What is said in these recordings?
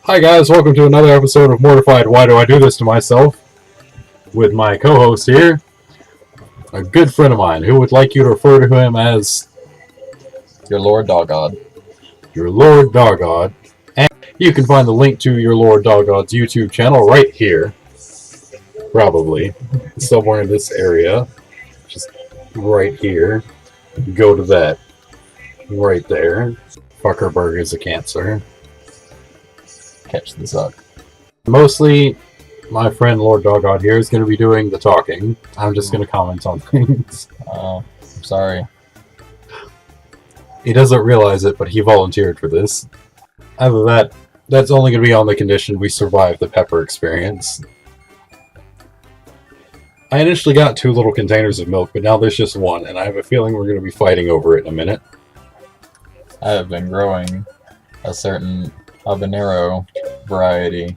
Hi guys, welcome to another episode of Mortified Why Do I Do This to Myself? With my co-host here, a good friend of mine who would like you to refer to him as your Lord Dogod. your Lord Dogod. And you can find the link to your Lord Dogod's YouTube channel right here. Probably. Somewhere in this area. Just right here. Go to that. Right there. Fuckerberg is a cancer. Catch the suck. Mostly, my friend Lord Dogod here is going to be doing the talking. I'm just going to comment on things. I'm sorry. He doesn't realize it, but he volunteered for this. Other than that, that's only going to be on the condition we survive the pepper experience. I initially got 2 little containers of milk, but now there's just 1, and I have a feeling we're going to be fighting over it in a minute. I have been growing a certain habanero variety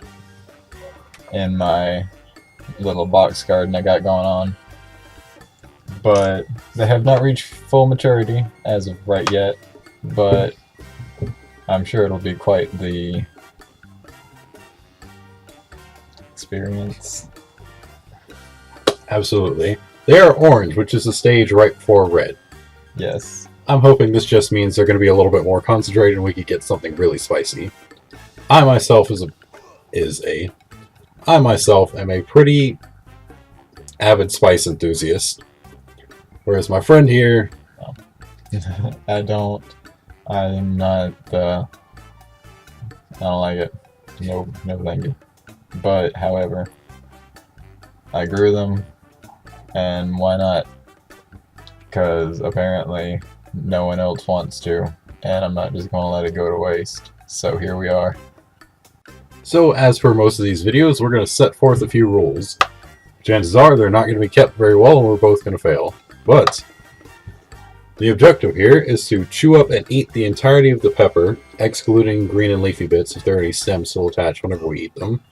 in my little box garden I got going on, but they have not reached full maturity as of right yet, but I'm sure it'll be quite the experience. Absolutely. They are orange, which is the stage right before red. Yes. I'm hoping this just means they're going to be a little bit more concentrated and we could get something really spicy. I myself am a pretty avid spice enthusiast. Whereas my friend here... I don't like it. No thank you. But, however, I grew them, and why not? Because apparently no one else wants to, and I'm not just going to let it go to waste. So here we are. So, as per most of these videos, we're going to set forth a few rules. Chances are they're not going to be kept very well, and we're both going to fail. But the objective here is to chew up and eat the entirety of the pepper, excluding green and leafy bits if there are any stems still attached whenever we eat them.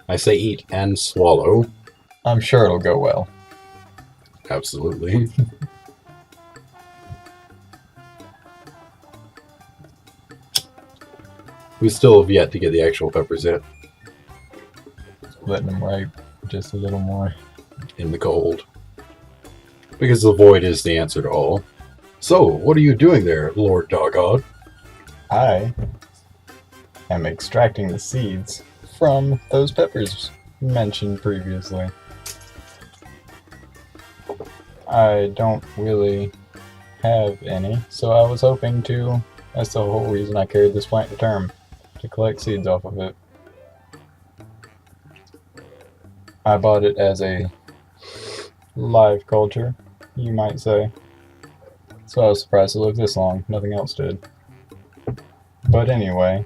I say eat and swallow. I'm sure it'll go well. Absolutely. We still have yet to get the actual peppers yet. Letting them ripe just a little more. In the cold. Because the void is the answer to all. So, what are you doing there, Lord Dogod? I am extracting the seeds from those peppers mentioned previously. I don't really have any, so I was hoping to, that's the whole reason I carried this plant to term, to collect seeds off of it. I bought it as a live culture, you might say. So I was surprised it lived this long, nothing else did. But anyway,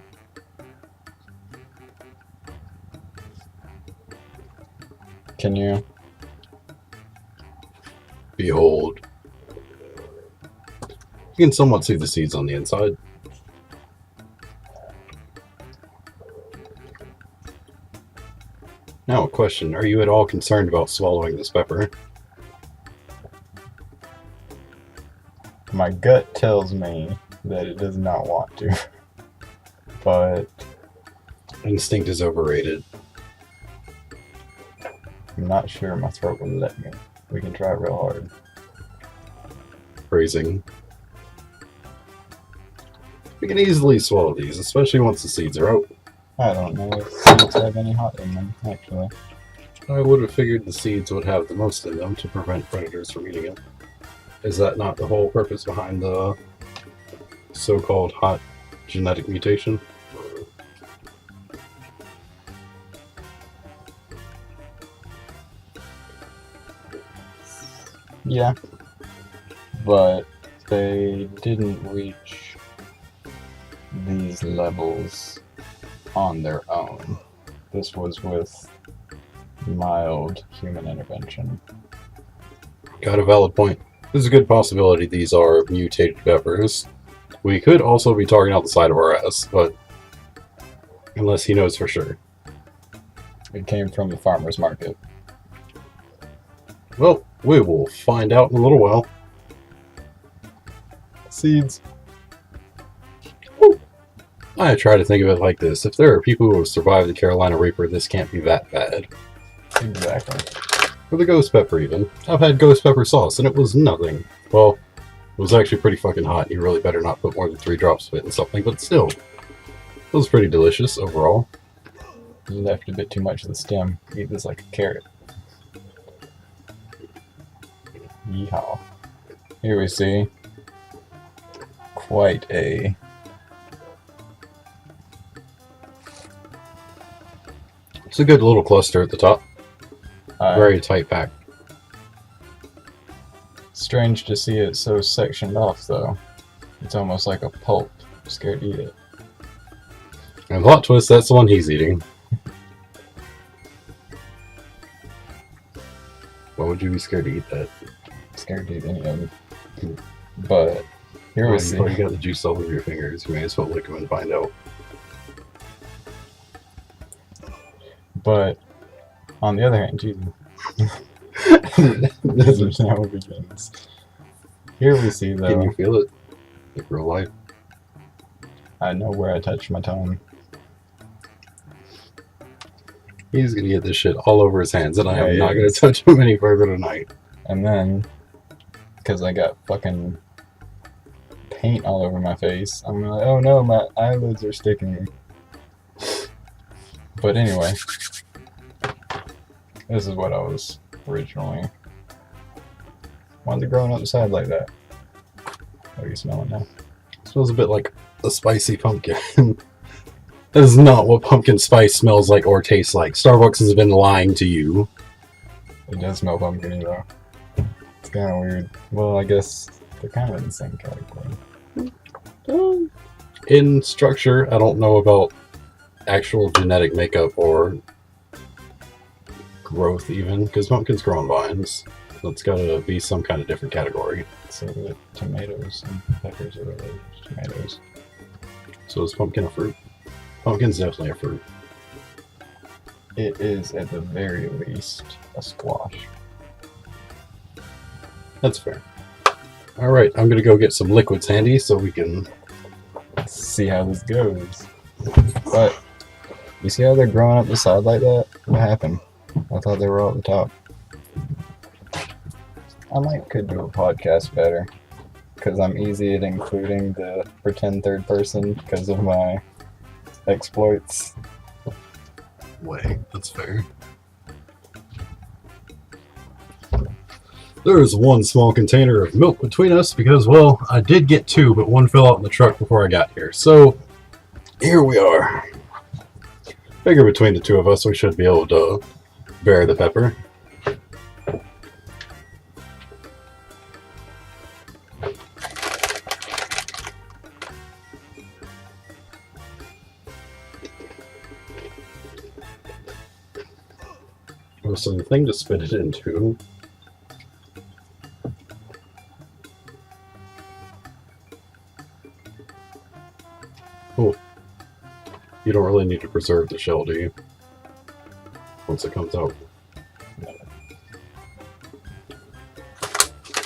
can you behold? You can somewhat see the seeds on the inside. Now, a question. Are you at all concerned about swallowing this pepper? My gut tells me that it does not want to. But Instinct is overrated. I'm not sure my throat will let me. We can try real hard. Phrasing. We can easily swallow these, especially once the seeds are out. I don't know if seeds have any hot in them, actually. I would have figured the seeds would have the most in them to prevent predators from eating it. Is that not the whole purpose behind the so-called hot genetic mutation? Yeah. But they didn't reach these levels on their own. This was with mild human intervention. Got a valid point. There's a good possibility these are mutated peppers. We could also be talking out the side of our ass, but unless he knows for sure. It came from the farmer's market. Well, we will find out in a little while. Seeds. I try to think of it like this. If there are people who have survived the Carolina Reaper, this can't be that bad. Exactly. Or the ghost pepper, even. I've had ghost pepper sauce, and it was nothing. Well, it was actually pretty fucking hot. You really better not put more than 3 drops of it in something, but still. It was pretty delicious, overall. You left a bit too much of the stem. Eat this like a carrot. Yeehaw. Here we see quite a... It's a good little cluster at the top. Very tight pack. Strange to see it so sectioned off, though. It's almost like a pulp. I'm scared to eat it. And plot twist, that's the one he's eating. Why would you be scared to eat that? I'm scared to eat any of it. But here we see. You got the juice all over your fingers. You may as well lick them and find out. But on the other hand, Jesus. This is how it begins. Here we see, though. Can you feel it? Like real life? I know where I touched my tongue. He's gonna get this shit all over his hands, and I am not Yeah. gonna touch him any further tonight. And then, because I got fucking paint all over my face, I'm like, oh no, my eyelids are sticking. But anyway, this is what I was originally. Why is it growing up the side like that? What are you smelling now? It smells a bit like a spicy pumpkin. That is not what pumpkin spice smells like or tastes like. Starbucks has been lying to you. It does smell pumpkin though. It's kind of weird. Well, I guess they're kind of in the same category. In structure, I don't know about actual genetic makeup or growth even, because pumpkins grow on vines. That's gotta be some kind of different category. So the tomatoes and peppers are related to tomatoes. So is pumpkin a fruit? Pumpkin's definitely a fruit. It is at the very least a squash. That's fair. Alright, I'm gonna go get some liquids handy so we can See how this goes. But you see how they're growing up the side like that? What happened? I thought they were all at the top. Could do a podcast better because I'm easy at including the pretend third person because of my exploits. way. That's fair. There is one small container of milk between us because, well, I did get 2, but 1 fell out in the truck before I got here. So, here we are. Figure between the 2 of us we should be able to bear the pepper. Oh, so the thing to spit it into. Oh, you don't really need to preserve the shell, do you? Once it comes out.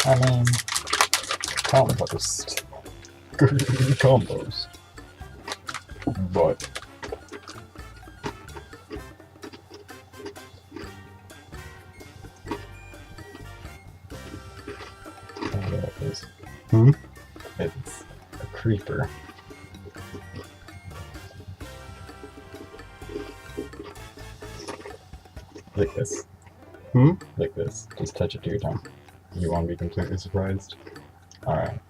I mean, compost. Compost. But there it is. Hmm? It's a creeper. Like this. Hmm? Like this. Just touch it to your tongue. You want to be completely surprised? Alright.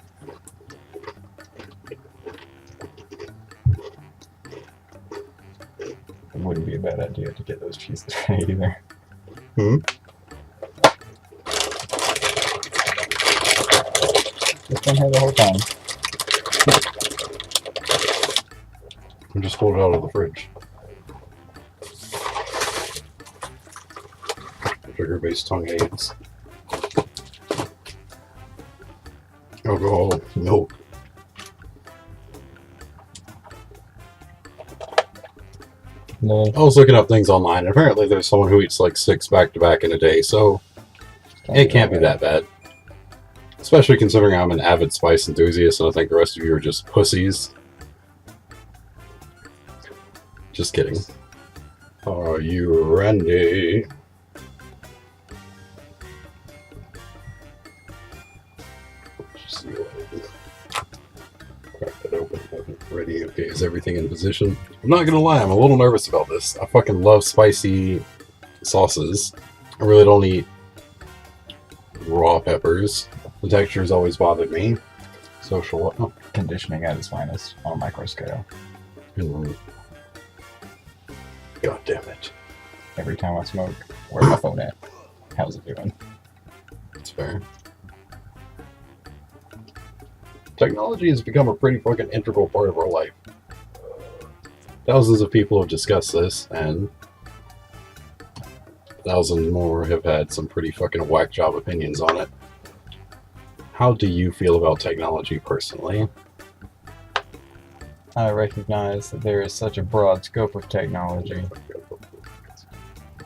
It wouldn't be a bad idea to get those cheeses ready either. Hmm? It's been here the whole time. I just pulled it out of the fridge. Sugar-based tongue aids. Alcohol, milk. No, I was looking up things online, and apparently there's someone who eats like 6 back-to-back in a day, so it can't be that bad. Especially considering I'm an avid spice enthusiast, and I think the rest of you are just pussies. Just kidding. Are you ready? Just see what crack that open. Ready? Okay, is everything in position? I'm not gonna lie, I'm a little nervous about this. I fucking love spicy sauces. I really don't eat raw peppers. The texture's always bothered me. Social Conditioning at its finest on a micro scale. God damn it. Every time I smoke, where's my phone at? How's it doing? That's fair. Technology has become a pretty fucking integral part of our life. Thousands of people have discussed this, and thousands more have had some pretty fucking whack job opinions on it. How do you feel about technology personally? I recognize that there is such a broad scope of technology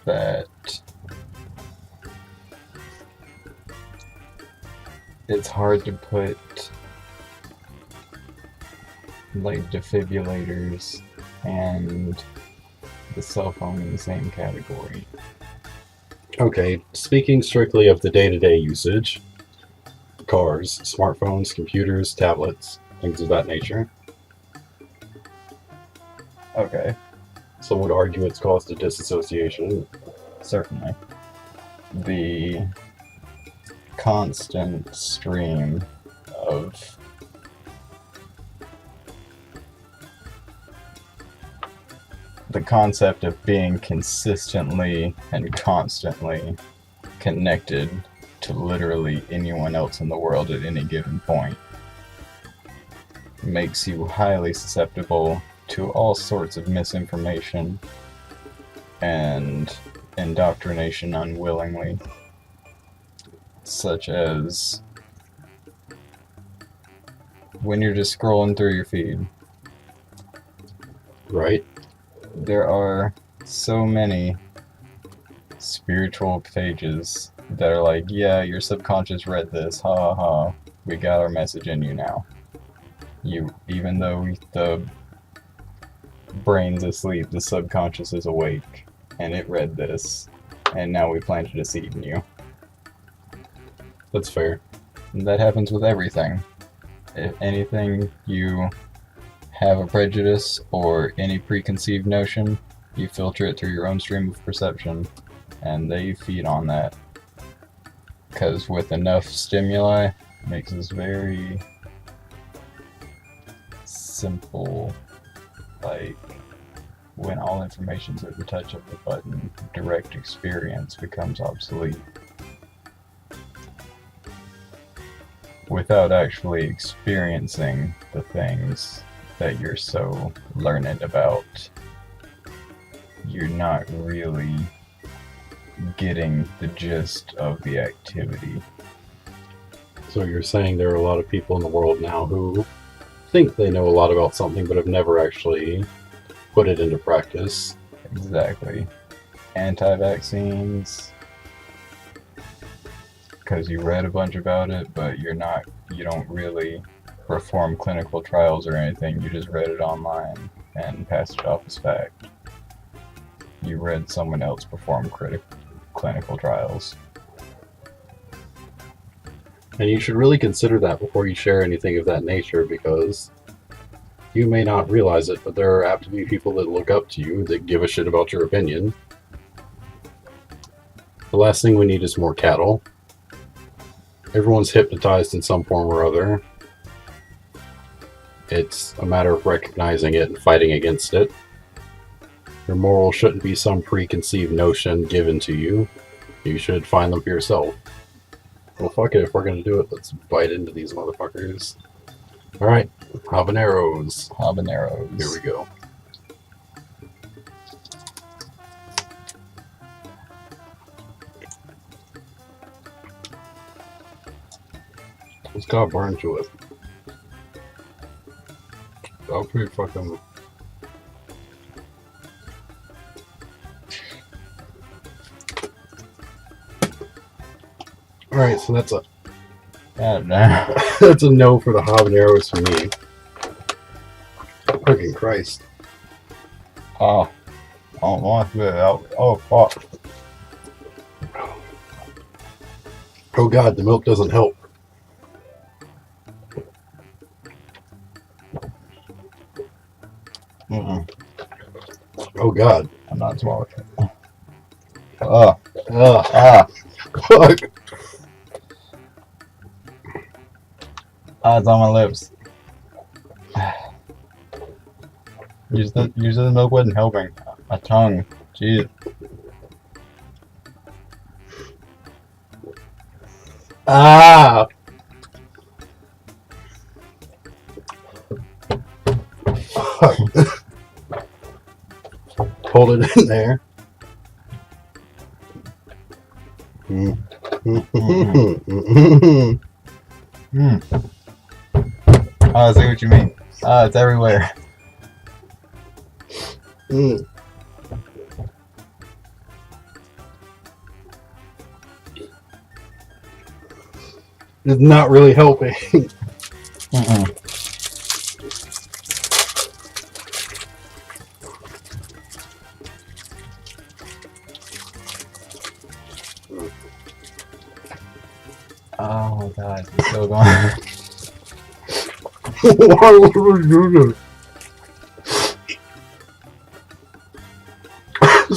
that it's hard to put like defibrillators and the cell phone in the same category. Okay, speaking strictly of the day-to-day usage, cars, smartphones, computers, tablets, things of that nature. Okay, Some would argue it's caused a disassociation. certainly. The constant stream of the concept of being consistently and constantly connected to literally anyone else in the world at any given point makes you highly susceptible to all sorts of misinformation and indoctrination unwillingly, such as when you're just scrolling through your feed. Right? There are so many spiritual pages that are like, yeah, your subconscious read this, ha ha ha, we got our message in you now. Even though the brain's asleep, the subconscious is awake, and it read this, and now we plan to deceive you. That's fair. And that happens with everything. If anything, you have a prejudice or any preconceived notion, you filter it through your own stream of perception, and they feed on that. Because with enough stimuli, it makes this very simple, like when all information's at the touch of the button, direct experience becomes obsolete. Without actually experiencing the things that you're so learned about, you're not really getting the gist of the activity. So you're saying there are a lot of people in the world now who think they know a lot about something but have never actually put it into practice. Exactly. Anti-vaccines, because you read a bunch about it, but you don't really perform clinical trials or anything. You just read it online and passed it off as fact. You read someone else perform clinical trials. And you should really consider that before you share anything of that nature, because you may not realize it, but there are apt to be people that look up to you that give a shit about your opinion. The last thing we need is more cattle. Everyone's hypnotized in some form or other. It's a matter of recognizing it and fighting against it. Your morals shouldn't be some preconceived notion given to you. You should find them for yourself. Well, fuck it, if we're gonna do it, let's bite into these motherfuckers. Alright, habaneros. Habaneros. Here we go. It's got a burn to it. That was pretty fucking... Alright, so that's a... God damn. that's a no for the habaneros for me. Fucking Christ. Oh, I don't want to spit it out. Oh, fuck. Oh god, the milk doesn't help. Mm-mm. Oh god. I'm not swallowing it. Oh, Ugh. Fuck. it's on my lips. Usually the milk wasn't helping. My tongue. Jeez. Ah. Fuck. Hold it in there. Oh, I see what you mean. It's everywhere. It's not really helping. Oh my god, it's still going. Why would we do this?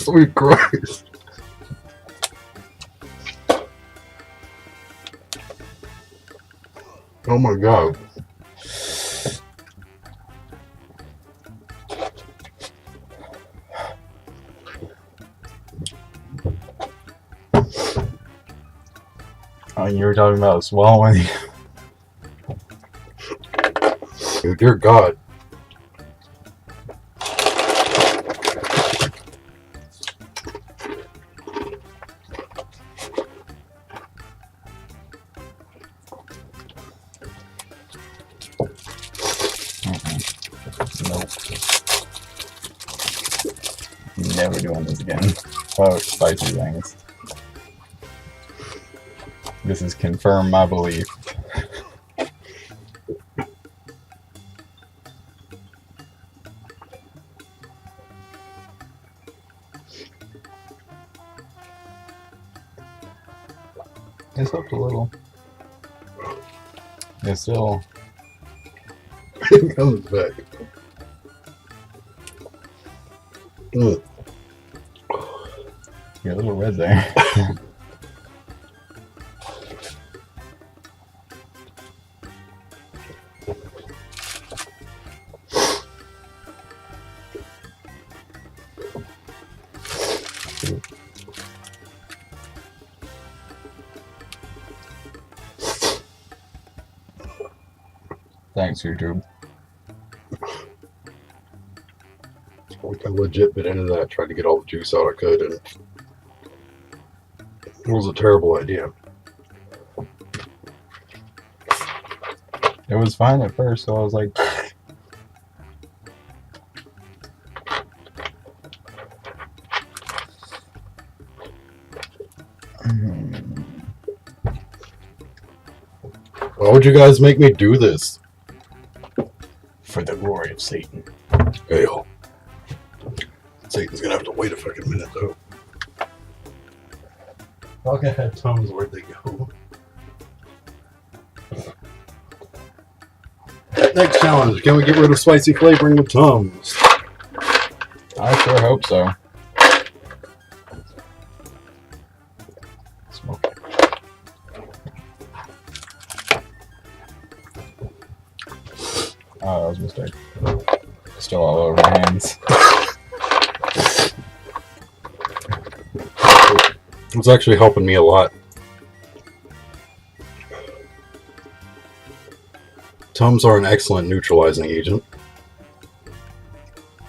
Sweet Christ. Oh my god. Oh, you were talking about swallowing. Oh, dear God. Nope. Never doing this again. Oh, spicy things. This has confirmed my belief. It's helped a little. It's still. It comes back. You're a little red there. Thanks, YouTube. I legit bit into that, tried to get all the juice out I could, and it was a terrible idea. It was fine at first, so I was like, why would you guys make me do this? for the glory of Satan. Hail. Satan's gonna have to wait a fucking minute, though. Okay, Tums, where'd they go? Next challenge, can we get rid of spicy flavoring with Tums? I sure hope so. Smoke it. Oh, that was a mistake. Still all over my hands. It's actually helping me a lot. Tums are an excellent neutralizing agent.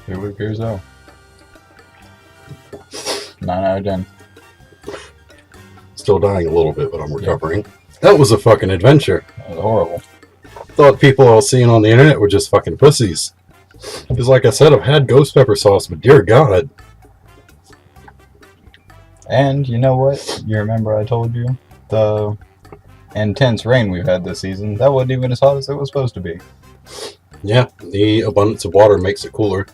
It would appear so. 9 out of 10. Still dying a little bit, but I'm recovering. That was a fucking adventure. That was horrible. Thought people I was seeing on the internet were just fucking pussies. Because like I said, I've had ghost pepper sauce, but dear God. And you know what? You remember I told you? The intense rain we've had this season, that wasn't even as hot as it was supposed to be. Yeah, the abundance of water makes it cooler.